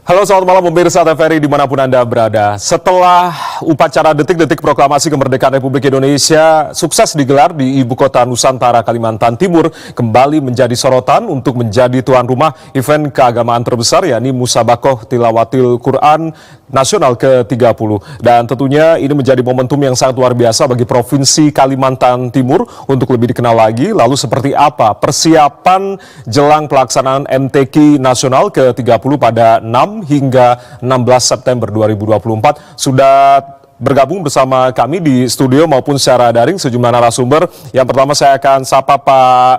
Halo, selamat malam pemirsa TVRI dimanapun Anda berada. Setelah upacara detik-detik proklamasi kemerdekaan Republik Indonesia sukses digelar di Ibu Kota Nusantara, Kalimantan Timur, kembali menjadi sorotan untuk menjadi tuan rumah event keagamaan terbesar, yakni Musabakoh Tilawatil Quran Nasional ke-30. Dan tentunya ini menjadi momentum yang sangat luar biasa bagi Provinsi Kalimantan Timur untuk lebih dikenal lagi. Lalu seperti apa persiapan jelang pelaksanaan MTQ Nasional ke-30 pada 6 hingga 16 September 2024. Sudah bergabung bersama kami di studio maupun secara daring sejumlah narasumber. Yang pertama saya akan sapa Pak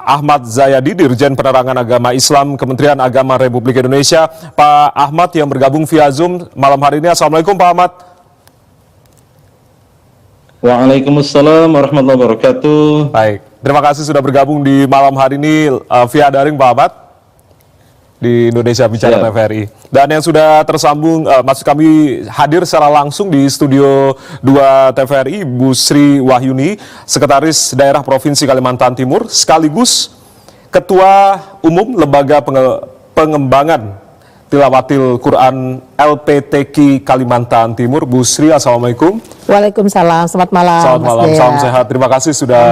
Ahmad Zayadi, Dirjen Penerangan Agama Islam Kementerian Agama Republik Indonesia. Pak Ahmad yang bergabung via Zoom malam hari ini. Assalamualaikum Pak Ahmad. Waalaikumsalam warahmatullahi wabarakatuh. Baik, terima kasih sudah bergabung di malam hari ini via daring Pak Ahmad di Indonesia Bicara TVRI. Dan yang sudah tersambung, maksud kami hadir secara langsung di studio 2 TVRI, Bu Sri Wahyuni, Sekretaris Daerah Provinsi Kalimantan Timur, sekaligus Ketua Umum Lembaga Pengembangan Tilawatil Quran LPTQ Kalimantan Timur. Bu Sri, Assalamualaikum. Waalaikumsalam, selamat malam. Selamat malam, salam sehat. Terima kasih sudah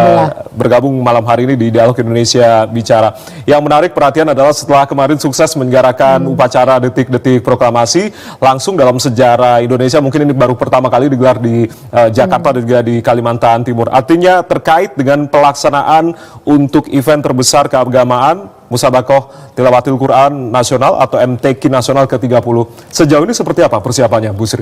bergabung malam hari ini di Dialog Indonesia Bicara. Yang menarik perhatian adalah setelah kemarin sukses menyelenggarakan upacara detik-detik proklamasi, langsung dalam sejarah Indonesia, mungkin ini baru pertama kali digelar di Jakarta dan juga di Kalimantan Timur. Artinya terkait dengan pelaksanaan untuk event terbesar keagamaan Musabakoh Tilawatil Quran Nasional atau MTQ Nasional ke-30. Sejauh ini seperti apa persiapannya, Bu Sri?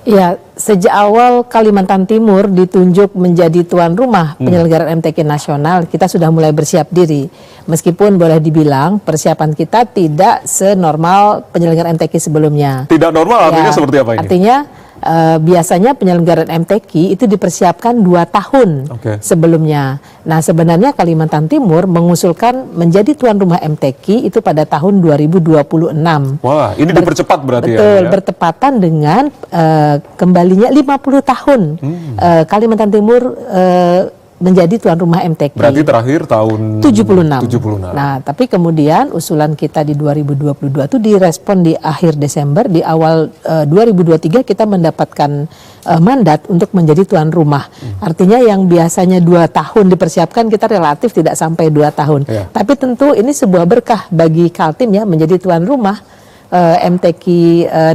Ya, sejak awal Kalimantan Timur ditunjuk menjadi tuan rumah penyelenggaraan MTQ Nasional, kita sudah mulai bersiap diri. Meskipun boleh dibilang persiapan kita tidak senormal penyelenggaraan MTQ sebelumnya. Tidak normal artinya seperti apa ini? Artinya biasanya penyelenggaraan MTQ itu dipersiapkan 2 tahun sebelumnya. Nah, sebenarnya Kalimantan Timur mengusulkan menjadi tuan rumah MTQ itu pada tahun 2026. Wah, ini dipercepat berarti. Betul, ya? bertepatan dengan kembalinya 50 tahun Kalimantan Timur menjadi tuan rumah MTQ. Berarti terakhir tahun 76. Nah, tapi kemudian usulan kita di 2022 itu direspon di akhir Desember, di awal 2023 kita mendapatkan mandat untuk menjadi tuan rumah. Artinya yang biasanya 2 tahun dipersiapkan, kita relatif tidak sampai 2 tahun. Tapi tentu ini sebuah berkah bagi Kaltim ya, menjadi tuan rumah MTQ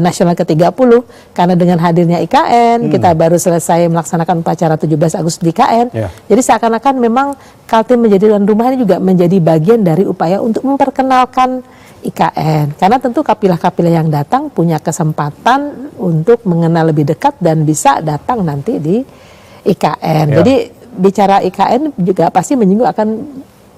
Nasional ke-30, karena dengan hadirnya IKN kita baru selesai melaksanakan upacara 17 Agustus di IKN. Jadi seakan-akan memang Kaltim menjadi tuan rumah ini juga menjadi bagian dari upaya untuk memperkenalkan IKN, karena tentu kapilah-kapilah yang datang punya kesempatan untuk mengenal lebih dekat dan bisa datang nanti di IKN. Jadi bicara IKN juga pasti menyinggung akan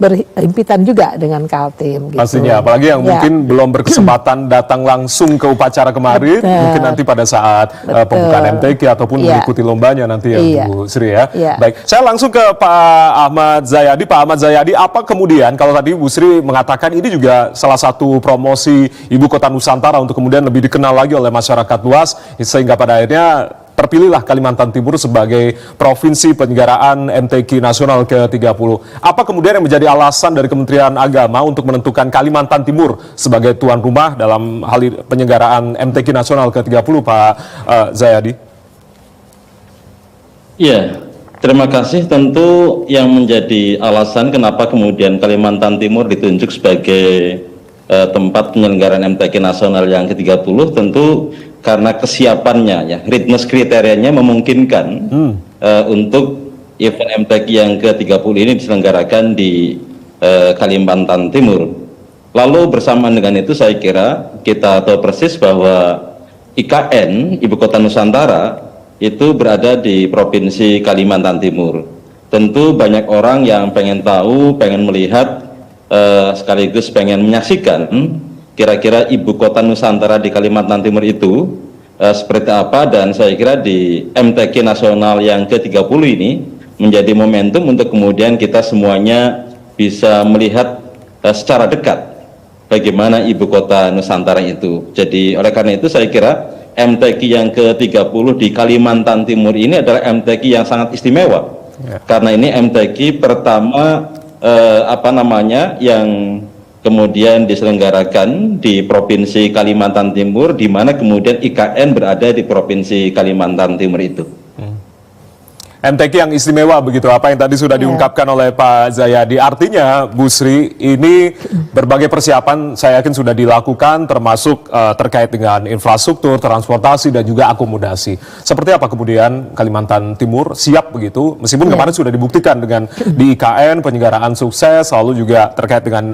berhimpitan juga dengan Kaltim. Gitu. Pastinya, apalagi yang mungkin belum berkesempatan datang langsung ke upacara kemarin, mungkin nanti pada saat pembukaan MTQ ataupun mengikuti lombanya nanti ya, Bu Sri ya. Baik, saya langsung ke Pak Ahmad Zayadi. Pak Ahmad Zayadi, apa kemudian kalau tadi Bu Sri mengatakan ini juga salah satu promosi Ibu Kota Nusantara untuk kemudian lebih dikenal lagi oleh masyarakat luas, sehingga pada akhirnya terpilihlah Kalimantan Timur sebagai provinsi penyelenggaraan MTQ Nasional ke-30. Apa kemudian yang menjadi alasan dari Kementerian Agama untuk menentukan Kalimantan Timur sebagai tuan rumah dalam hal penyelenggaraan MTQ Nasional ke-30, Pak Zayadi? Iya, terima kasih. Tentu yang menjadi alasan kenapa kemudian Kalimantan Timur ditunjuk sebagai tempat penyelenggaraan MTQ Nasional yang ke-30 tentu karena kesiapannya ya, ritmes kriterianya memungkinkan untuk event MTQ yang ke-30 ini diselenggarakan di Kalimantan Timur. Lalu bersamaan dengan itu saya kira kita tahu persis bahwa IKN, Ibu Kota Nusantara, itu berada di Provinsi Kalimantan Timur. Tentu banyak orang yang pengen tahu, pengen melihat, sekaligus pengen menyaksikan kira-kira Ibu Kota Nusantara di Kalimantan Timur itu seperti apa, dan saya kira di MTQ Nasional yang ke-30 ini menjadi momentum untuk kemudian kita semuanya bisa melihat secara dekat bagaimana Ibu Kota Nusantara itu. Jadi oleh karena itu saya kira MTQ yang ke-30 di Kalimantan Timur ini adalah MTQ yang sangat istimewa. Karena ini MTQ pertama yang kemudian diselenggarakan di Provinsi Kalimantan Timur, di mana kemudian IKN berada di Provinsi Kalimantan Timur itu. MTQ yang istimewa begitu, apa yang tadi sudah diungkapkan oleh Pak Zayadi. Artinya Bu Sri, ini berbagai persiapan saya yakin sudah dilakukan, termasuk terkait dengan infrastruktur, transportasi dan juga akomodasi. Seperti apa kemudian Kalimantan Timur siap begitu, meskipun kemarin sudah dibuktikan dengan di IKN penyelenggaraan sukses, lalu juga terkait dengan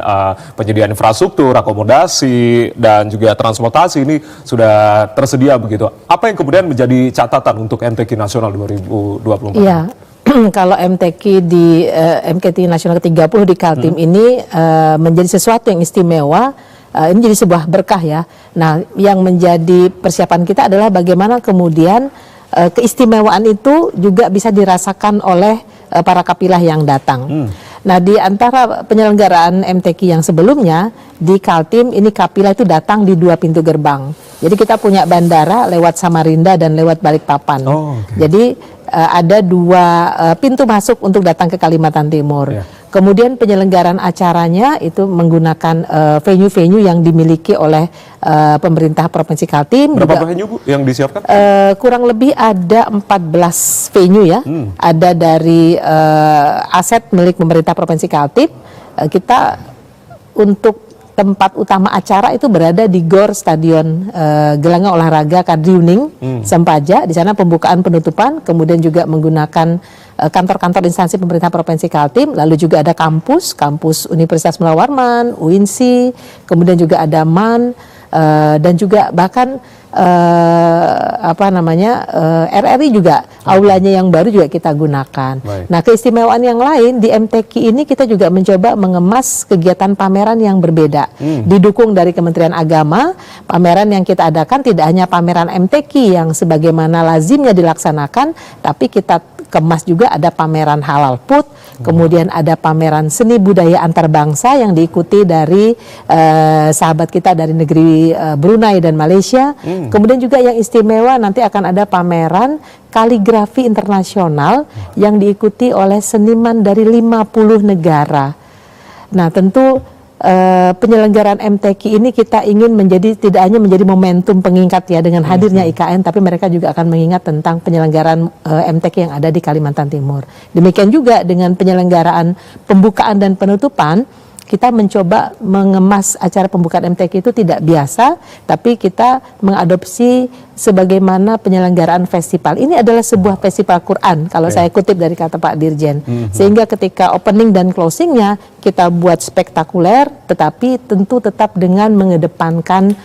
penyediaan infrastruktur, akomodasi dan juga transportasi ini sudah tersedia begitu. Apa yang kemudian menjadi catatan untuk MTQ Nasional 2024? Iya, kalau MTQ Nasional ke-30 di Kaltim ini menjadi sesuatu yang istimewa, ini jadi sebuah berkah ya. Nah, yang menjadi persiapan kita adalah bagaimana kemudian keistimewaan itu juga bisa dirasakan oleh para kapilah yang datang. Nah, di antara penyelenggaraan MTQ yang sebelumnya, di Kaltim ini kapilah itu datang di 2 pintu gerbang. Jadi kita punya bandara lewat Samarinda dan lewat Balikpapan. Jadi ada 2 pintu masuk untuk datang ke Kalimantan Timur. Kemudian penyelenggaraan acaranya itu menggunakan venue-venue yang dimiliki oleh pemerintah Provinsi Kaltim. Berapa venue Bu yang disiapkan? Kurang lebih ada 14 venue ya. Ada dari aset milik pemerintah Provinsi Kaltim. Kita untuk tempat utama acara itu berada di GOR Stadion Gelanggang Olahraga Kadriuning, Sempaja. Di sana pembukaan penutupan, kemudian juga menggunakan kantor-kantor instansi pemerintah Provinsi Kaltim, lalu juga ada kampus Universitas Mula Warman, UINSI, kemudian juga ada MAN, dan juga bahkan RRI juga aulanya yang baru juga kita gunakan. Nah, keistimewaan yang lain di MTQ ini kita juga mencoba mengemas kegiatan pameran yang berbeda. Didukung dari Kementerian Agama, pameran yang kita adakan tidak hanya pameran MTQ yang sebagaimana lazimnya dilaksanakan, tapi kita kemas juga ada pameran halal food, kemudian ada pameran seni budaya antar bangsa yang diikuti dari sahabat kita dari negeri Brunei dan Malaysia. Kemudian juga yang istimewa nanti akan ada pameran kaligrafi internasional yang diikuti oleh seniman dari 50 negara. Nah, tentu penyelenggaraan MTQ ini kita ingin menjadi tidak hanya menjadi momentum pengingat ya dengan hadirnya IKN, tapi mereka juga akan mengingat tentang penyelenggaraan MTQ yang ada di Kalimantan Timur. Demikian juga dengan penyelenggaraan pembukaan dan penutupan, kita mencoba mengemas acara pembukaan MTQ itu tidak biasa, tapi kita mengadopsi sebagaimana penyelenggaraan festival. Ini adalah sebuah festival Quran, kalau saya kutip dari kata Pak Dirjen. Sehingga ketika opening dan closingnya kita buat spektakuler, tetapi tentu tetap dengan mengedepankan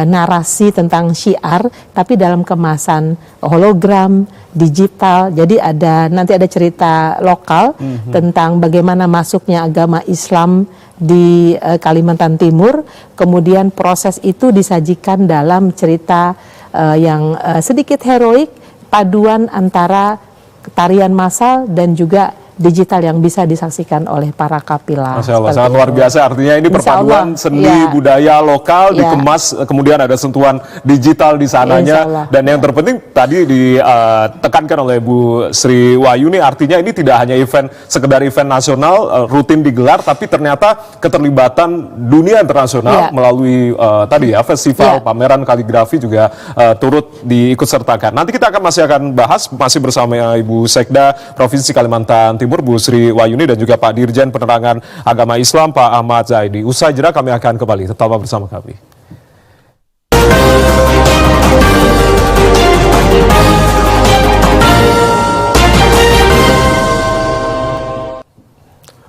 narasi tentang syiar, tapi dalam kemasan hologram, digital. Jadi nanti ada cerita lokal tentang bagaimana masuknya agama Islam di Kalimantan Timur, kemudian proses itu disajikan dalam cerita yang sedikit heroik, paduan antara tarian massal dan juga digital yang bisa disaksikan oleh para kapilah. Masya Allah, sangat luar biasa. Artinya ini perpaduan seni budaya lokal dikemas, kemudian ada sentuhan digital di sananya. Dan yang terpenting tadi ditekankan oleh Bu Sri Wahyuni, artinya ini tidak hanya sekedar event nasional rutin digelar, tapi ternyata keterlibatan dunia internasional melalui tadi ya festival pameran kaligrafi juga turut diikutsertakan. Nanti kita masih akan bahas bersama Ibu Sekda Provinsi Kalimantan Timur, Bu Sri Wahyuni, dan juga Pak Dirjen Penerangan Agama Islam, Pak Ahmad Zayadi. Usai jeda kami akan kembali, tetaplah bersama kami.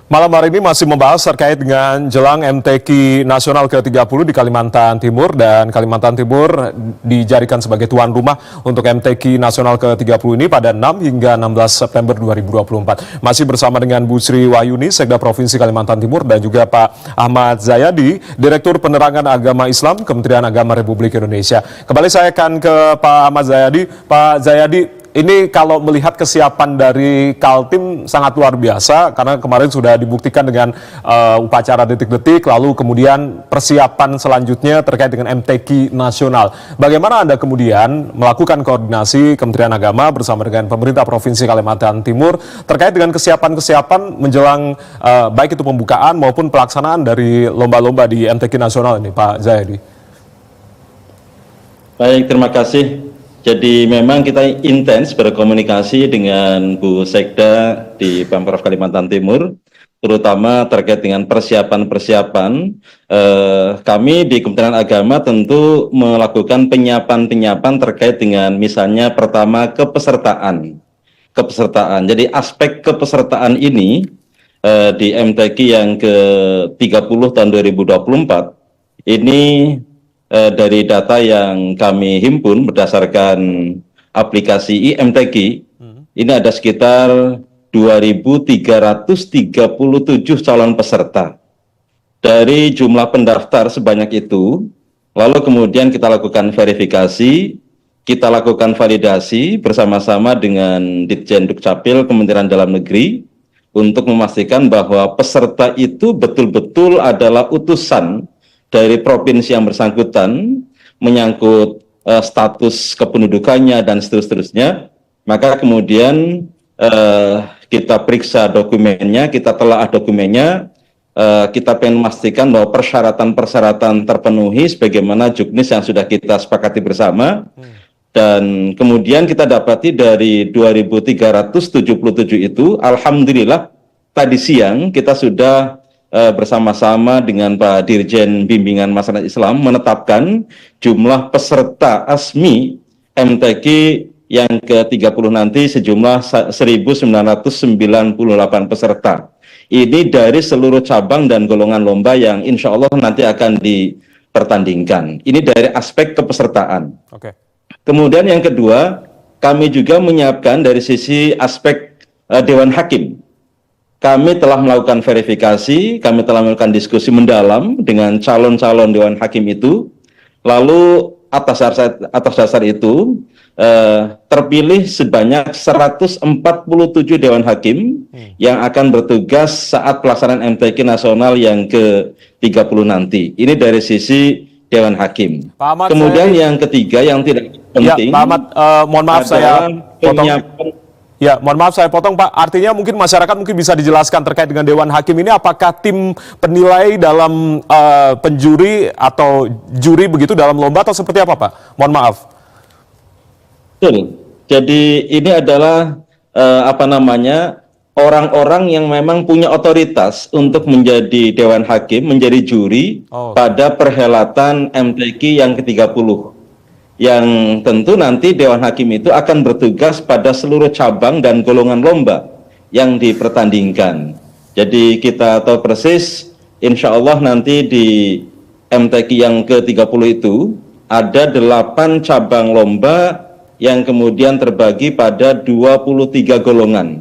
Malam hari ini masih membahas terkait dengan jelang MTQ Nasional ke-30 di Kalimantan Timur, dan Kalimantan Timur dijadikan sebagai tuan rumah untuk MTQ Nasional ke-30 ini pada 6 hingga 16 September 2024. Masih bersama dengan Bu Sri Wahyuni, Sekda Provinsi Kalimantan Timur, dan juga Pak Ahmad Zayadi, Direktur Penerangan Agama Islam, Kementerian Agama Republik Indonesia. Kembali saya akan ke Pak Ahmad Zayadi. Pak Zayadi, Ini kalau melihat kesiapan dari Kaltim sangat luar biasa karena kemarin sudah dibuktikan dengan upacara detik-detik, lalu kemudian persiapan selanjutnya terkait dengan MTQ nasional. Bagaimana Anda kemudian melakukan koordinasi Kementerian Agama bersama dengan pemerintah Provinsi Kalimantan Timur terkait dengan kesiapan-kesiapan menjelang baik itu pembukaan maupun pelaksanaan dari lomba-lomba di MTQ nasional ini, Pak Zayadi? Baik, terima kasih. Jadi memang kita intens berkomunikasi dengan Bu Sekda di Pemprov Kalimantan Timur, terutama terkait dengan persiapan-persiapan. Kami di Kementerian Agama tentu melakukan penyiapan-penyiapan terkait dengan misalnya pertama kepesertaan. Jadi aspek kepesertaan ini di MTQ yang ke-30 tahun 2024 ini dari data yang kami himpun berdasarkan aplikasi iMTQ, ini ada sekitar 2.337 calon peserta. Dari jumlah pendaftar sebanyak itu, lalu kemudian kita lakukan verifikasi, kita lakukan validasi bersama-sama dengan Ditjen Dukcapil Kementerian Dalam Negeri untuk memastikan bahwa peserta itu betul-betul adalah utusan dari provinsi yang bersangkutan menyangkut status kependudukannya dan seterusnya, maka kemudian kita periksa dokumennya, kita telaah dokumennya, kita pengen memastikan bahwa persyaratan-persyaratan terpenuhi sebagaimana juknis yang sudah kita sepakati bersama, dan kemudian kita dapati dari 2.377 itu, alhamdulillah tadi siang kita sudah bersama-sama dengan Pak Dirjen Bimbingan Masyarakat Islam menetapkan jumlah peserta ASMI MTQ yang ke-30 nanti sejumlah 1.998 peserta. Ini dari seluruh cabang dan golongan lomba yang insya Allah nanti akan dipertandingkan. Ini dari aspek kepesertaan. Oke. Kemudian yang kedua, kami juga menyiapkan dari sisi aspek Dewan Hakim. Kami telah melakukan verifikasi, kami telah melakukan diskusi mendalam dengan calon-calon Dewan Hakim itu, lalu atas dasar itu terpilih sebanyak 147 Dewan Hakim yang akan bertugas saat pelaksanaan MTQ nasional yang ke-30 nanti. Ini dari sisi Dewan Hakim. Pak Ahmad, kemudian yang ketiga yang tidak penting, ya, Pak Ahmad, mohon maaf saya potong. Ya, mohon maaf saya potong Pak. Artinya mungkin masyarakat mungkin bisa dijelaskan terkait dengan Dewan Hakim ini, apakah tim penilai dalam penjuri atau juri begitu dalam lomba atau seperti apa Pak? Mohon maaf. Betul. Jadi ini adalah orang-orang yang memang punya otoritas untuk menjadi Dewan Hakim, menjadi juri pada perhelatan MTQ yang ke-30. Yang tentu nanti Dewan Hakim itu akan bertugas pada seluruh cabang dan golongan lomba yang dipertandingkan. Jadi kita tahu persis, insya Allah nanti di MTQ yang ke-30 itu ada 8 cabang lomba yang kemudian terbagi pada 23 golongan.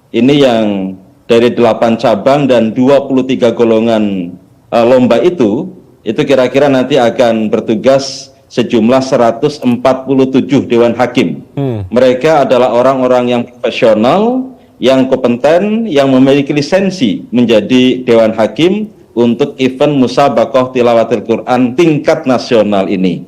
Ini yang dari 8 cabang dan 23 golongan lomba itu kira-kira nanti akan bertugas sejumlah 147 Dewan Hakim. Mereka adalah orang-orang yang profesional, yang kompeten, yang memiliki lisensi menjadi Dewan Hakim untuk event Musabaqah Tilawatil Quran tingkat nasional ini.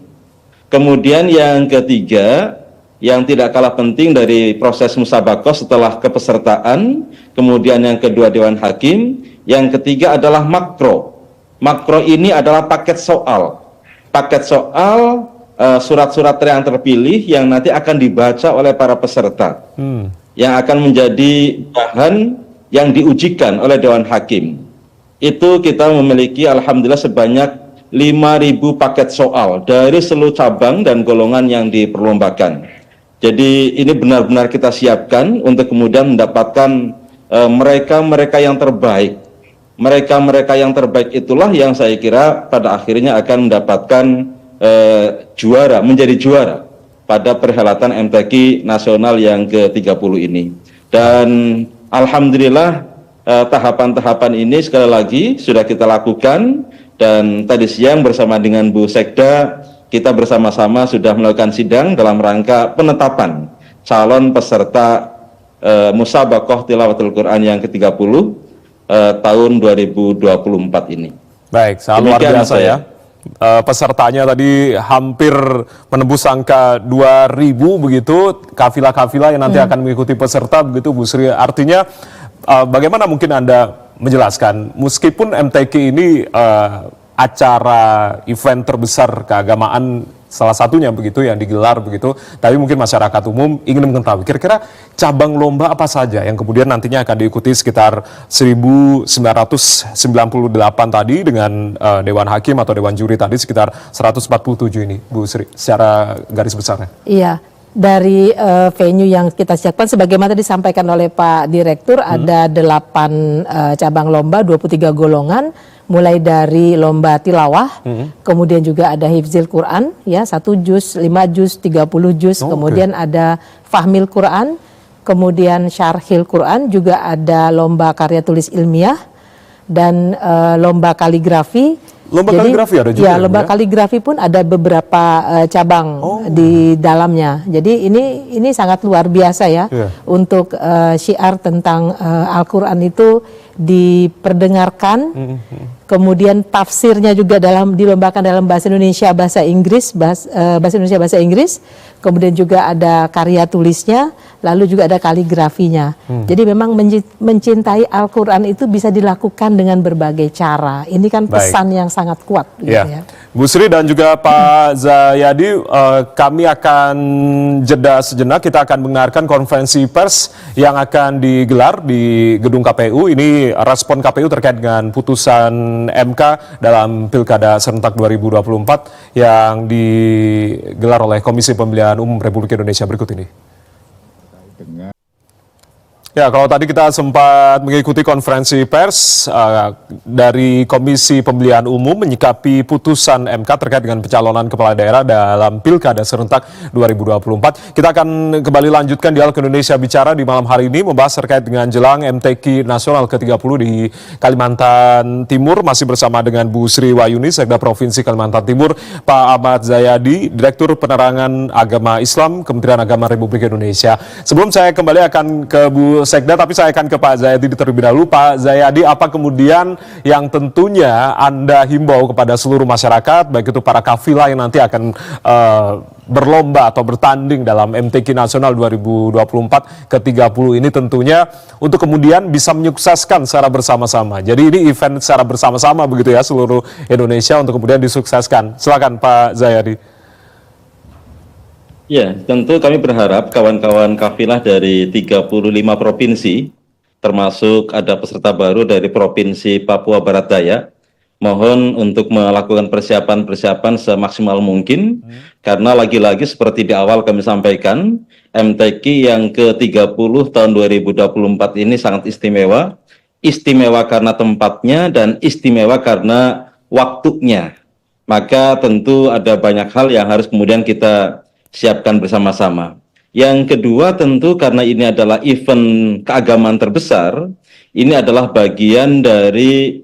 Kemudian yang ketiga, yang tidak kalah penting dari proses Musabaqah setelah kepesertaan, kemudian yang kedua Dewan Hakim, yang ketiga adalah makro. Makro ini adalah paket soal. Surat-surat yang terpilih yang nanti akan dibaca oleh para peserta, yang akan menjadi bahan yang diujikan oleh Dewan Hakim. Itu kita memiliki alhamdulillah sebanyak 5.000 paket soal dari seluruh cabang dan golongan yang diperlombakan. Jadi ini benar-benar kita siapkan untuk kemudian mendapatkan mereka-mereka yang terbaik. Mereka-mereka yang terbaik itulah yang saya kira pada akhirnya akan mendapatkan juara, menjadi juara pada perhelatan MTQ nasional yang ke-30 ini. Dan alhamdulillah tahapan-tahapan ini sekali lagi sudah kita lakukan, dan tadi siang bersama dengan Bu Sekda kita bersama-sama sudah melakukan sidang dalam rangka penetapan calon peserta Musabaqah Tilawatul Quran yang ke-30 tahun 2024 ini. Baik, sangat luar Demikian biasa saya. ya. Pesertanya tadi hampir menembus angka 2.000 begitu, kafilah-kafilah yang nanti akan mengikuti peserta begitu Bu Sri. Artinya bagaimana mungkin Anda menjelaskan, meskipun MTQ ini acara event terbesar keagamaan salah satunya begitu yang digelar begitu, tapi mungkin masyarakat umum ingin mengetahui kira-kira cabang lomba apa saja yang kemudian nantinya akan diikuti sekitar 1998 tadi dengan Dewan Hakim atau Dewan Juri tadi sekitar 147 ini Bu Sri secara garis besarnya. Iya, dari venue yang kita siapkan sebagaimana disampaikan oleh Pak Direktur ada 8 cabang lomba, 23 golongan, mulai dari lomba tilawah, kemudian juga ada hifzil Quran, ya 1 juz, 5 juz, 30 juz, kemudian ada fahmil Quran, kemudian syarhil Quran, juga ada lomba karya tulis ilmiah dan lomba kaligrafi. Lomba kaligrafi ada juga ya, ya, Bu, lomba ya? kaligrafi pun ada beberapa cabang di dalamnya. Jadi ini sangat luar biasa ya untuk syiar tentang Al-Quran itu diperdengarkan. Kemudian tafsirnya juga dilombakan dalam bahasa Indonesia, bahasa Inggris, bahasa Indonesia, bahasa Inggris. Kemudian juga ada karya tulisnya, lalu juga ada kaligrafinya. Jadi memang mencintai Al-Quran itu bisa dilakukan dengan berbagai cara. Ini kan pesan yang sangat kuat. Gitu ya. Bu Sri dan juga Pak Zayadi, kami akan jeda sejenak. Kita akan mendengarkan konferensi pers yang akan digelar di gedung KPU. Ini respon KPU terkait dengan putusan MK dalam Pilkada serentak 2024 yang digelar oleh Komisi Pemilihan Umum Republik Indonesia berikut ini. Ya, kalau tadi kita sempat mengikuti konferensi pers dari Komisi Pemilihan Umum menyikapi putusan MK terkait dengan pencalonan kepala daerah dalam Pilkada serentak 2024. Kita akan kembali lanjutkan dialog Indonesia Bicara di malam hari ini membahas terkait dengan jelang MTQ Nasional ke-30 di Kalimantan Timur. Masih bersama dengan Bu Sri Wahyuni, Sekda Provinsi Kalimantan Timur, Pak Ahmad Zayadi, Direktur Penerangan Agama Islam Kementerian Agama Republik Indonesia. Sebelum saya kembali akan ke Bu Sekda, tapi saya akan ke Pak Zayadi terlebih dahulu. Pak Zayadi, apa kemudian yang tentunya Anda himbau kepada seluruh masyarakat, baik itu para kafilah yang nanti akan berlomba atau bertanding dalam MTQ Nasional 2024 ke-30 ini tentunya untuk kemudian bisa menyukseskan secara bersama-sama. Jadi ini event secara bersama-sama begitu ya seluruh Indonesia untuk kemudian disukseskan. Silakan Pak Zayadi. Ya, tentu kami berharap kawan-kawan kafilah dari 35 provinsi, termasuk ada peserta baru dari Provinsi Papua Barat Daya, mohon untuk melakukan persiapan-persiapan semaksimal mungkin, karena lagi-lagi seperti di awal kami sampaikan, MTQ yang ke-30 tahun 2024 ini sangat istimewa, istimewa karena tempatnya dan istimewa karena waktunya. Maka tentu ada banyak hal yang harus kemudian kita siapkan bersama-sama. Yang kedua tentu karena ini adalah event keagamaan terbesar, ini adalah bagian dari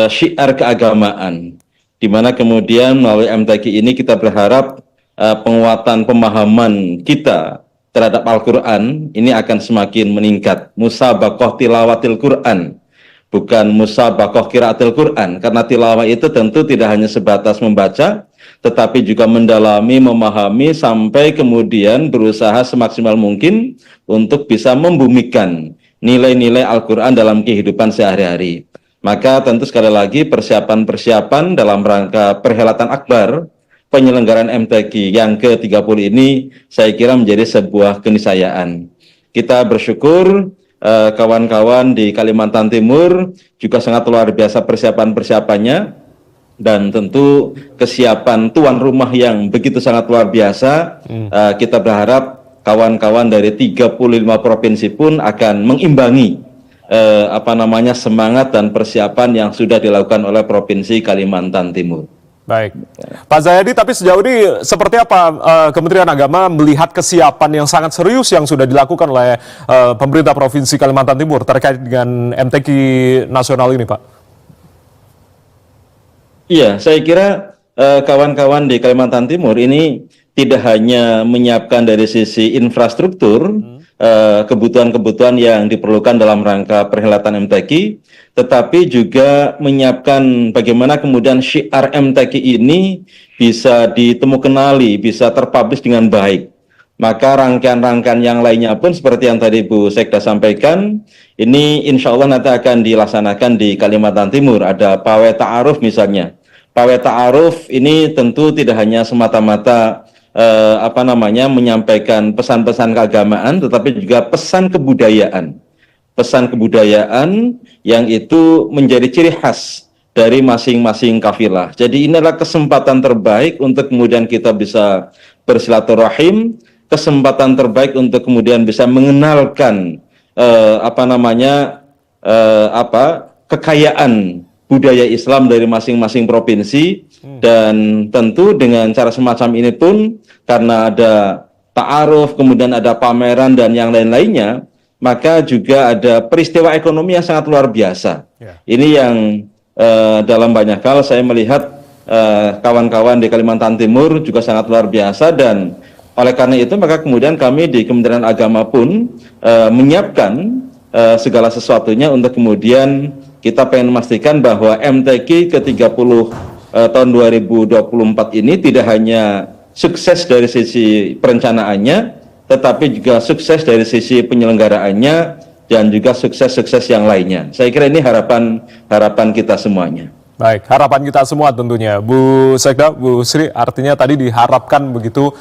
syiar keagamaan, di mana kemudian melalui MTQ ini kita berharap penguatan pemahaman kita terhadap Al-Quran ini akan semakin meningkat. Musabaqah tilawatil Quran, bukan musabaqah qiraatil Quran, karena tilawah itu tentu tidak hanya sebatas membaca, tetapi juga mendalami, memahami, sampai kemudian berusaha semaksimal mungkin untuk bisa membumikan nilai-nilai Al-Quran dalam kehidupan sehari-hari. Maka tentu sekali lagi persiapan-persiapan dalam rangka perhelatan akbar penyelenggaraan MTQ yang ke-30 ini saya kira menjadi sebuah keniscayaan. Kita bersyukur kawan-kawan di Kalimantan Timur juga sangat luar biasa persiapan-persiapannya, dan tentu kesiapan tuan rumah yang begitu sangat luar biasa. Kita berharap kawan-kawan dari 35 provinsi pun akan mengimbangi semangat dan persiapan yang sudah dilakukan oleh Provinsi Kalimantan Timur. Baik, Pak Zayadi, tapi sejauh ini seperti apa Kementerian Agama melihat kesiapan yang sangat serius yang sudah dilakukan oleh pemerintah Provinsi Kalimantan Timur terkait dengan MTQ Nasional ini, Pak? Iya, saya kira kawan-kawan di Kalimantan Timur ini tidak hanya menyiapkan dari sisi infrastruktur kebutuhan-kebutuhan yang diperlukan dalam rangka perhelatan MTQ, tetapi juga menyiapkan bagaimana kemudian syiar MTQ ini bisa ditemukenali, bisa terpublish dengan baik. Maka rangkaian-rangkaian yang lainnya pun seperti yang tadi Bu Sekda sampaikan, ini insya Allah nanti akan dilaksanakan di Kalimantan Timur. Ada pawai ta'aruf misalnya. Pawai ta'aruf ini tentu tidak hanya semata-mata menyampaikan pesan-pesan keagamaan, tetapi juga pesan kebudayaan. Pesan kebudayaan yang itu menjadi ciri khas dari masing-masing kafilah. Jadi ini adalah kesempatan terbaik untuk kemudian kita bisa bersilaturahim, kesempatan terbaik untuk kemudian bisa mengenalkan kekayaan budaya Islam dari masing-masing provinsi, dan tentu dengan cara semacam ini pun karena ada ta'aruf, kemudian ada pameran dan yang lain-lainnya, maka juga ada peristiwa ekonomi yang sangat luar biasa. Ini yang dalam banyak hal saya melihat kawan-kawan di Kalimantan Timur juga sangat luar biasa, dan oleh karena itu maka kemudian kami di Kementerian Agama pun menyiapkan segala sesuatunya untuk kemudian kita pengen memastikan bahwa MTQ ke-30 tahun 2024 ini tidak hanya sukses dari sisi perencanaannya, tetapi juga sukses dari sisi penyelenggaraannya dan juga sukses-sukses yang lainnya. Saya kira ini harapan kita semuanya. Baik, harapan kita semua tentunya. Bu Sekda, Bu Sri, artinya tadi diharapkan begitu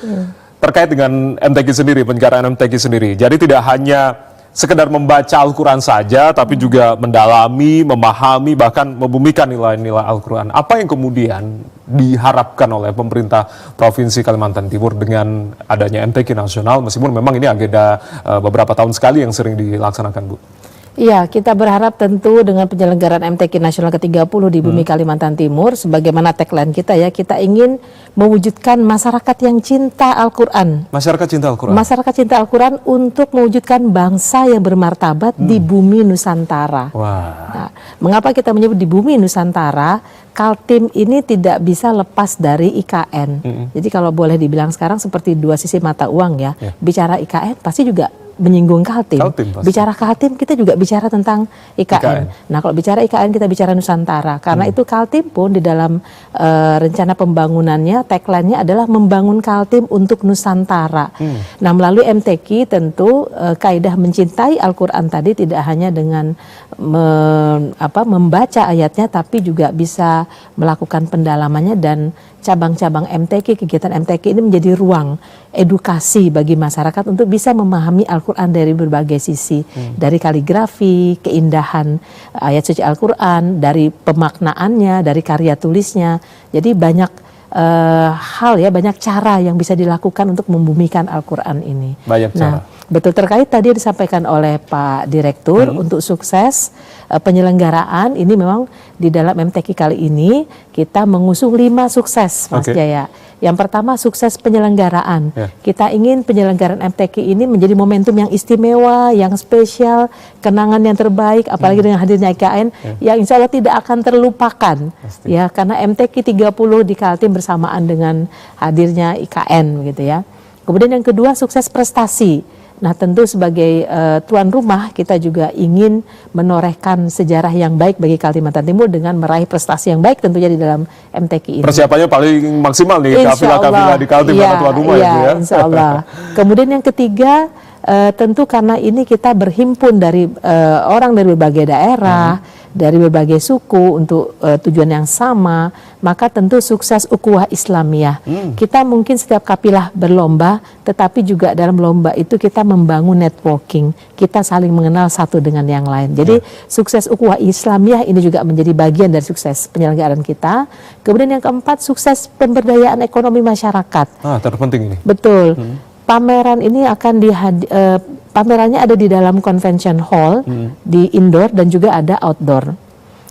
terkait dengan MTQ sendiri, penyelenggaraan MTQ sendiri. Jadi tidak hanya sekedar membaca Al-Quran saja, tapi juga mendalami, memahami, bahkan membumikan nilai-nilai Al-Quran. Apa yang kemudian diharapkan oleh pemerintah Provinsi Kalimantan Timur dengan adanya MTQ nasional, meskipun memang ini agenda beberapa tahun sekali yang sering dilaksanakan, Bu? Iya, kita berharap tentu dengan penyelenggaraan MTQ Nasional ke-30 di bumi Kalimantan Timur, sebagaimana tagline kita ya, kita ingin mewujudkan masyarakat yang cinta Al-Quran. Masyarakat cinta Al-Quran? Masyarakat cinta Al-Quran untuk mewujudkan bangsa yang bermartabat di bumi Nusantara. Nah, mengapa kita menyebut di bumi Nusantara? Kaltim ini tidak bisa lepas dari IKN. Jadi kalau boleh dibilang sekarang seperti dua sisi mata uang ya. Bicara IKN pasti juga menyinggung Kaltim. Bicara Kaltim kita juga bicara tentang IKN. Nah kalau bicara IKN kita bicara Nusantara. Karena itu Kaltim pun di dalam rencana pembangunannya, tagline-nya adalah membangun Kaltim untuk Nusantara. Nah melalui MTQ tentu kaidah mencintai Al-Quran tadi tidak hanya dengan membaca ayatnya, tapi juga bisa melakukan pendalamannya, dan cabang-cabang MTQ, kegiatan MTQ ini menjadi ruang edukasi bagi masyarakat untuk bisa memahami Al-Quran dari berbagai sisi, dari kaligrafi, keindahan ayat suci Al-Quran, dari pemaknaannya, dari karya tulisnya. Jadi banyak hal ya, banyak cara yang bisa dilakukan untuk membumikan Al-Quran ini. Banyak cara. Nah, betul, terkait tadi disampaikan oleh Pak Direktur untuk sukses penyelenggaraan ini, memang di dalam MTQ kali ini kita mengusung 5 sukses, Mas Jaya. Yang pertama sukses penyelenggaraan. Kita ingin penyelenggaraan MTQ ini menjadi momentum yang istimewa, yang spesial, kenangan yang terbaik, apalagi dengan hadirnya IKN yang insya Allah tidak akan terlupakan. Ya, karena MTQ 30 di Kaltim bersamaan dengan hadirnya IKN gitu ya. Kemudian yang kedua sukses prestasi. Nah tentu sebagai tuan rumah kita juga ingin menorehkan sejarah yang baik bagi Kalimantan Timur dengan meraih prestasi yang baik tentunya di dalam MTQ ini. Persiapannya paling maksimal nih kafilah-kafilah di Kaltim karena tuan rumah itu ya. Insya Allah. Kemudian yang ketiga tentu karena ini kita berhimpun dari orang dari berbagai daerah, dari berbagai suku untuk tujuan yang sama, maka tentu sukses ukhuwah Islamiyah. Kita mungkin setiap kafilah berlomba, tetapi juga dalam lomba itu kita membangun networking, kita saling mengenal satu dengan yang lain. Jadi sukses ukhuwah Islamiyah ini juga menjadi bagian dari sukses penyelenggaraan kita. Kemudian yang keempat sukses pemberdayaan ekonomi masyarakat. Terpenting ini. Betul. Pameran ini akan pamerannya ada di dalam convention hall, di indoor dan juga ada outdoor.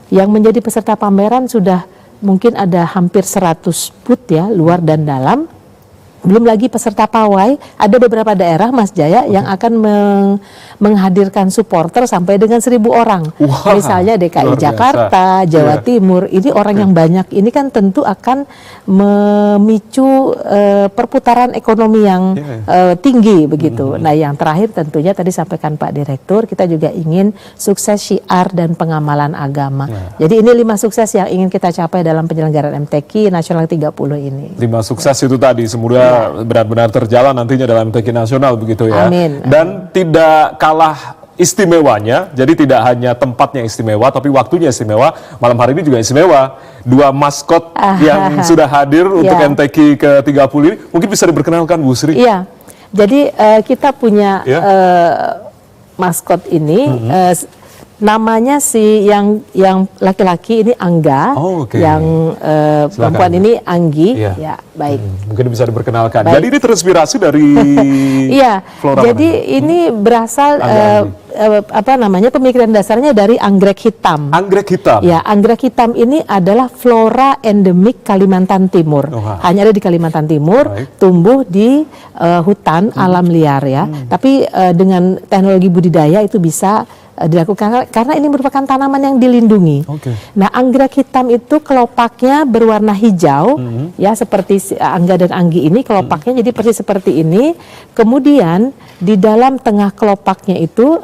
Yang menjadi peserta pameran sudah mungkin ada hampir 100 booth ya, luar dan dalam. Belum lagi peserta pawai, ada beberapa daerah Mas Jaya yang akan menghadirkan supporter sampai dengan 1.000 orang. Wah, Misalnya DKI luar biasa. Jakarta, Jawa Timur, ini orang yang banyak. Ini kan tentu akan memicu perputaran ekonomi yang tinggi begitu. Nah, yang terakhir tentunya tadi sampaikan Pak Direktur, kita juga ingin sukses syiar dan pengamalan agama. Jadi ini 5 sukses yang ingin kita capai dalam penyelenggaraan MTQ Nasional 30 ini. 5 sukses itu tadi, semoga benar-benar terjalan nantinya dalam MTQ nasional begitu ya. Amin. Dan tidak kalah istimewanya, jadi tidak hanya tempatnya istimewa, tapi waktunya istimewa. Malam hari ini juga istimewa. 2 maskot yang sudah hadir untuk MTQ ke-30 ini, mungkin bisa diperkenalkan Bu Sri. Iya, jadi kita punya maskot ini. Namanya si yang laki-laki ini Angga, yang perempuan ini Anggi. Ya, baik. Mungkin bisa diperkenalkan. Baik. Jadi ini terinspirasi dari flora jadi mana? ini berasal pemikiran dasarnya dari anggrek hitam. Anggrek hitam. Ya, anggrek hitam ini adalah flora endemik Kalimantan Timur. Hanya ada di Kalimantan Timur, tumbuh di hutan alam liar ya. Tapi dengan teknologi budidaya itu bisa dilakukan karena ini merupakan tanaman yang dilindungi. Nah, anggrek hitam itu kelopaknya berwarna hijau, ya seperti Angga dan Anggi ini kelopaknya jadi persis seperti ini. Kemudian di dalam tengah kelopaknya itu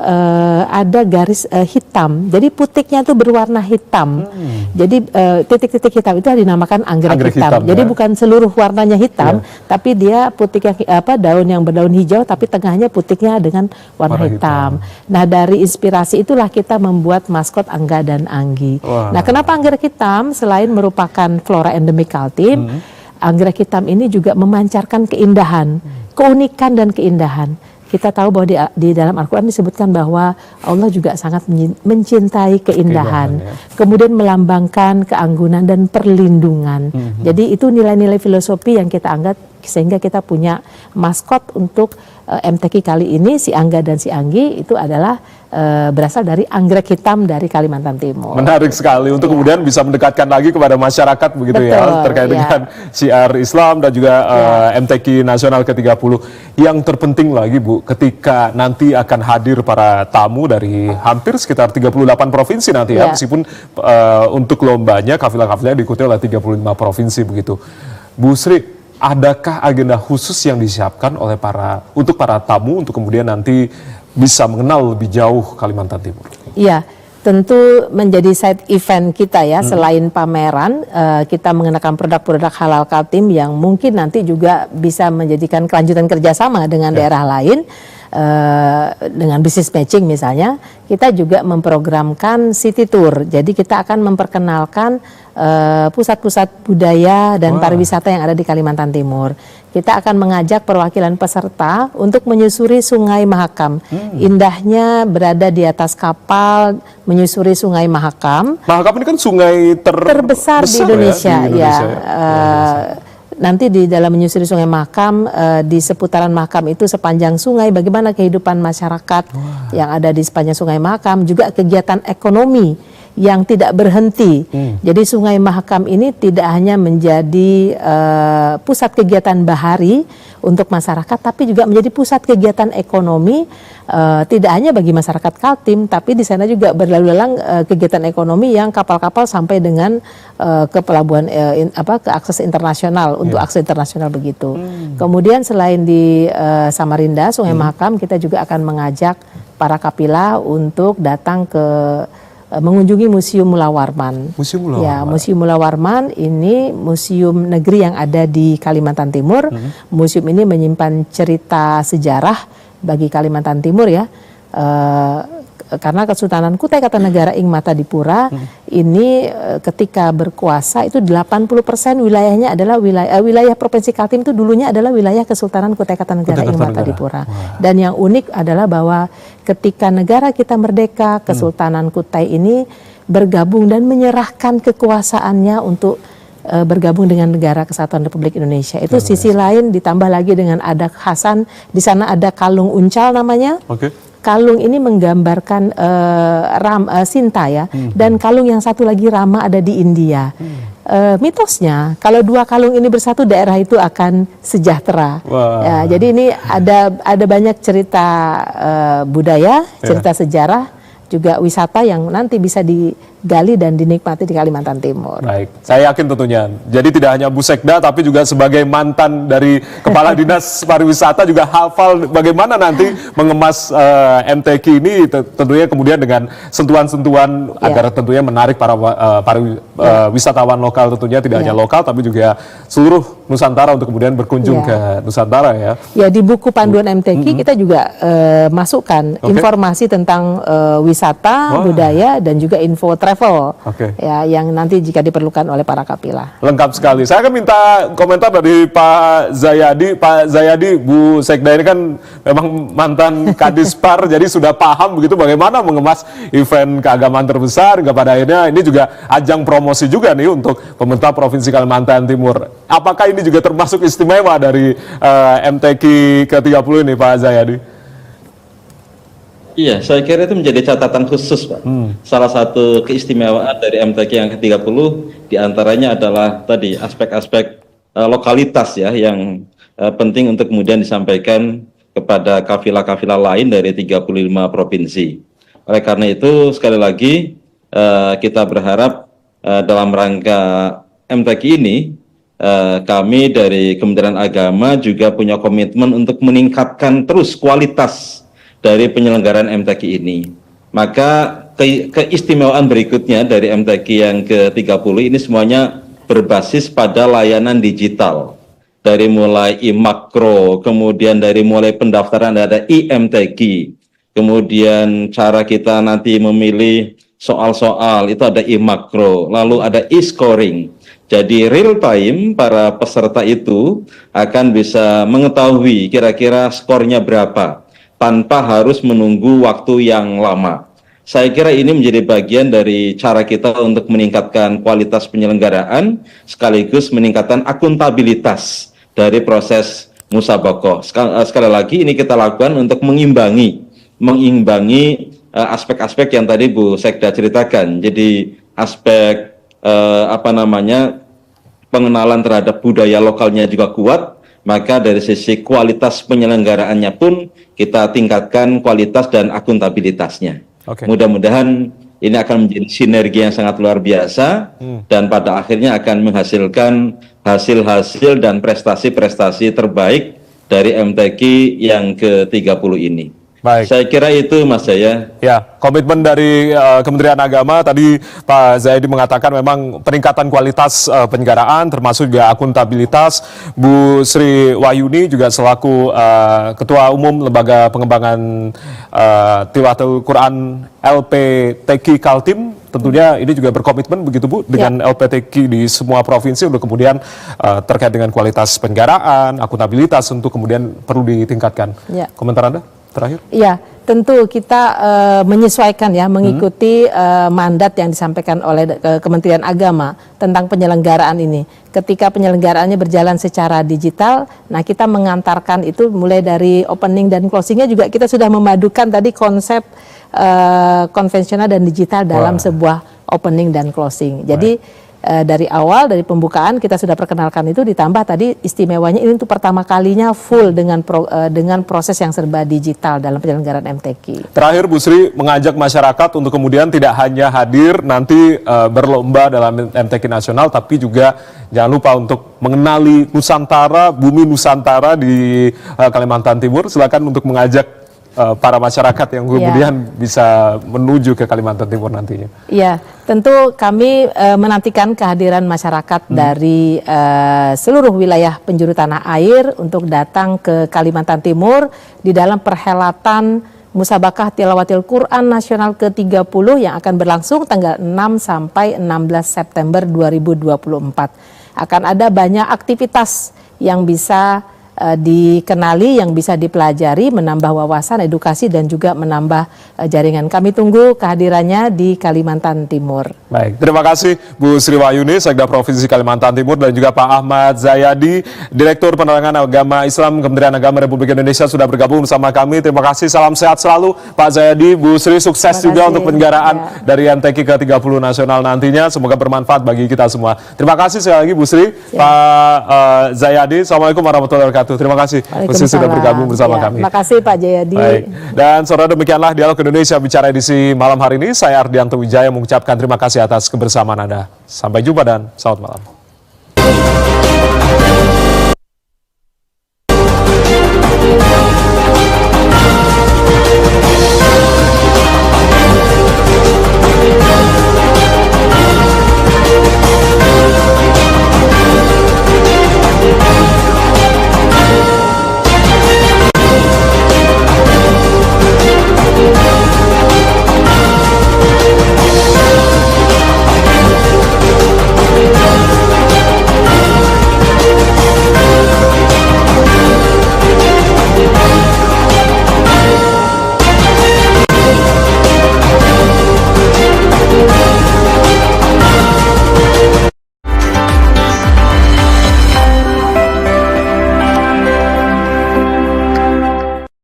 ada garis hitam. Jadi putiknya itu berwarna hitam. Jadi titik-titik hitam itu dinamakan anggrek hitam. Jadi bukan seluruh warnanya hitam, tapi dia putik yang daun yang berdaun hijau, tapi tengahnya putiknya dengan warna hitam. Nah, dari inspirasi itulah kita membuat maskot Angga dan Anggi. Nah, kenapa anggrek hitam? Selain merupakan flora endemik Kaltim, anggrek hitam ini juga memancarkan keindahan, keunikan dan keindahan. Kita tahu bahwa di dalam Al-Quran disebutkan bahwa Allah juga sangat mencintai keindahan, kemudian melambangkan keanggunan dan perlindungan. Jadi itu nilai-nilai filosofi yang kita anggap sehingga kita punya maskot untuk MTQ kali ini, si Angga dan si Anggi itu adalah berasal dari anggrek hitam dari Kalimantan Timur. Menarik sekali untuk kemudian bisa mendekatkan lagi kepada masyarakat begitu. Betul, ya terkait dengan syiar Islam dan juga MTQ Nasional ke-30. Yang terpenting lagi Bu, ketika nanti akan hadir para tamu dari hampir sekitar 38 provinsi nanti ya, meskipun untuk lombanya kafilah-kafilahnya diikuti oleh 35 provinsi begitu. Bu Sri, adakah agenda khusus yang disiapkan oleh untuk para tamu untuk kemudian nanti bisa mengenal lebih jauh Kalimantan Timur? Iya, tentu menjadi side event kita ya. Selain pameran, kita mengenakan produk-produk halal Kaltim yang mungkin nanti juga bisa menjadikan kelanjutan kerjasama dengan daerah lain. Dengan bisnis matching misalnya, kita juga memprogramkan city tour. Jadi kita akan memperkenalkan pusat-pusat budaya dan pariwisata yang ada di Kalimantan Timur. Kita akan mengajak perwakilan peserta untuk menyusuri Sungai Mahakam. Indahnya berada di atas kapal menyusuri Sungai Mahakam. Mahakam ini kan sungai terbesar di Indonesia. Nanti di dalam menyusuri Sungai Mahakam, di seputaran Mahakam itu sepanjang sungai, bagaimana kehidupan masyarakat yang ada di sepanjang Sungai Mahakam, juga kegiatan ekonomi yang tidak berhenti. Jadi Sungai Mahakam ini tidak hanya menjadi pusat kegiatan bahari untuk masyarakat, tapi juga menjadi pusat kegiatan ekonomi tidak hanya bagi masyarakat Kaltim, tapi di sana juga berlalu lalang kegiatan ekonomi yang kapal-kapal sampai dengan ke pelabuhan ke akses internasional untuk akses internasional begitu. Kemudian selain di Samarinda, Sungai Mahakam, kita juga akan mengajak para kapilah untuk datang ke mengunjungi Museum Mula Warman. Museum Mula Warman. Ya, Museum Mula Warman ini museum negeri yang ada di Kalimantan Timur. Museum ini menyimpan cerita sejarah bagi Kalimantan Timur ya. Karena Kesultanan Kutai Kartanegara Ing Matadipura ini ketika berkuasa itu 80% wilayahnya adalah wilayah Provinsi Kaltim itu dulunya adalah wilayah Kesultanan Kutai Kartanegara Ing Matadipura. Dan yang unik adalah bahwa ketika negara kita merdeka, Kesultanan Kutai ini bergabung dan menyerahkan kekuasaannya untuk bergabung dengan Negara Kesatuan Republik Indonesia. Itu sisi lain, ditambah lagi dengan adat khasan. Di sana ada kalung uncal namanya. kalung ini menggambarkan Sinta ya, dan kalung yang satu lagi Rama ada di India. Mitosnya kalau dua kalung ini bersatu daerah itu akan sejahtera. Ya, jadi ini ada banyak cerita budaya, cerita sejarah, juga wisata yang nanti bisa digali dan dinikmati di Kalimantan Timur. Baik, saya yakin tentunya. Jadi tidak hanya Bu Sekda, tapi juga sebagai mantan dari Kepala Dinas Pariwisata juga hafal bagaimana nanti mengemas MTQ ini tentunya kemudian dengan sentuhan-sentuhan agar tentunya menarik para wisatawan lokal tentunya tidak hanya lokal tapi juga seluruh Nusantara untuk kemudian berkunjung ke Nusantara ya. Ya, di buku panduan MTQ kita juga masukkan informasi tentang wisata, budaya dan juga info travel ya yang nanti jika diperlukan oleh para kapilah. Lengkap sekali. Saya akan minta komentar dari Pak Zayadi. Pak Zayadi, Bu Sekda ini kan memang mantan Kadispar, jadi sudah paham begitu bagaimana mengemas event keagamaan terbesar hingga pada akhirnya ini juga ajang promosi juga nih untuk pemerintah Provinsi Kalimantan Timur. Apakah ini juga termasuk istimewa dari MTQ ke-30 ini, Pak Zayadi? Iya, saya kira itu menjadi catatan khusus, Pak. Salah satu keistimewaan dari MTQ yang ke-30 diantaranya adalah tadi aspek-aspek lokalitas ya yang penting untuk kemudian disampaikan kepada kafilah-kafilah lain dari 35 provinsi. Oleh karena itu, sekali lagi kita berharap dalam rangka MTQ ini kami dari Kementerian Agama juga punya komitmen untuk meningkatkan terus kualitas dari penyelenggaraan MTQ ini. Maka keistimewaan berikutnya dari MTQ yang ke-30 ini semuanya berbasis pada layanan digital. Dari mulai e-makro, kemudian dari mulai pendaftaran ada e-MTQ, kemudian cara kita nanti memilih soal-soal itu ada e-makro, lalu ada e-scoring. Jadi real time para peserta itu akan bisa mengetahui kira-kira skornya berapa, tanpa harus menunggu waktu yang lama. Saya kira ini menjadi bagian dari cara kita untuk meningkatkan kualitas penyelenggaraan, sekaligus meningkatkan akuntabilitas dari proses musabakoh. Sekali lagi ini kita lakukan untuk mengimbangi aspek-aspek yang tadi Bu Sekda ceritakan. Jadi aspek pengenalan terhadap budaya lokalnya juga kuat. Maka dari sisi kualitas penyelenggaraannya pun kita tingkatkan kualitas dan akuntabilitasnya. Mudah-mudahan ini akan menjadi sinergi yang sangat luar biasa dan pada akhirnya akan menghasilkan hasil-hasil dan prestasi-prestasi terbaik dari MTQ yang ke-30 ini. Baik. Saya kira itu Mas Jaya. Ya, komitmen dari Kementerian Agama tadi Pak Zayadi mengatakan memang peningkatan kualitas penyelenggaraan termasuk juga akuntabilitas. Bu Sri Wahyuni juga selaku Ketua Umum Lembaga Pengembangan Tilawatul Quran LPTQ Kaltim tentunya ini juga berkomitmen begitu Bu dengan LPTQ di semua provinsi untuk kemudian terkait dengan kualitas penyelenggaraan, akuntabilitas untuk kemudian perlu ditingkatkan. Komentar Anda? Terakhir? Ya, tentu kita menyesuaikan ya, mengikuti mandat yang disampaikan oleh Kementerian Agama tentang penyelenggaraan ini. Ketika penyelenggaraannya berjalan secara digital, nah kita mengantarkan itu mulai dari opening dan closingnya juga kita sudah memadukan tadi konsep konvensional dan digital dalam sebuah opening dan closing. Jadi dari awal, dari pembukaan kita sudah perkenalkan itu, ditambah tadi istimewanya ini untuk pertama kalinya full dengan proses yang serba digital dalam penyelenggaraan MTQ. Terakhir Bu Sri mengajak masyarakat untuk kemudian tidak hanya hadir nanti berlomba dalam MTQ nasional, tapi juga jangan lupa untuk mengenali Nusantara, bumi Nusantara di Kalimantan Timur. Silakan untuk mengajak para masyarakat yang kemudian bisa menuju ke Kalimantan Timur nantinya. Iya, tentu kami menantikan kehadiran masyarakat dari seluruh wilayah penjuru tanah air untuk datang ke Kalimantan Timur di dalam perhelatan Musabakah Tilawatil Quran Nasional ke-30 yang akan berlangsung tanggal 6 sampai 16 September 2024. Akan ada banyak aktivitas yang bisa dikenali, yang bisa dipelajari, menambah wawasan, edukasi, dan juga menambah jaringan. Kami tunggu kehadirannya di Kalimantan Timur. Baik, terima kasih Bu Sri Wahyuni, Sekda Provinsi Kalimantan Timur, dan juga Pak Ahmad Zayadi, Direktur Penerangan Agama Islam Kementerian Agama Republik Indonesia sudah bergabung bersama kami. Terima kasih, salam sehat selalu Pak Zayadi, Bu Sri, sukses juga untuk penyelenggaraan dari MTQ ke-30 nasional nantinya. Semoga bermanfaat bagi kita semua. Terima kasih sekali lagi Bu Sri, Pak Zayadi. Assalamualaikum warahmatullahi wabarakatuh. Terima kasih Bu Sri sudah bergabung bersama kami. Terima kasih Pak Jayadi. Baik. Dan saudara, demikianlah Dialog Indonesia Bicara edisi malam hari ini. Saya Ardianto Wijaya mengucapkan terima kasih atas kebersamaan Anda. Sampai jumpa dan selamat malam.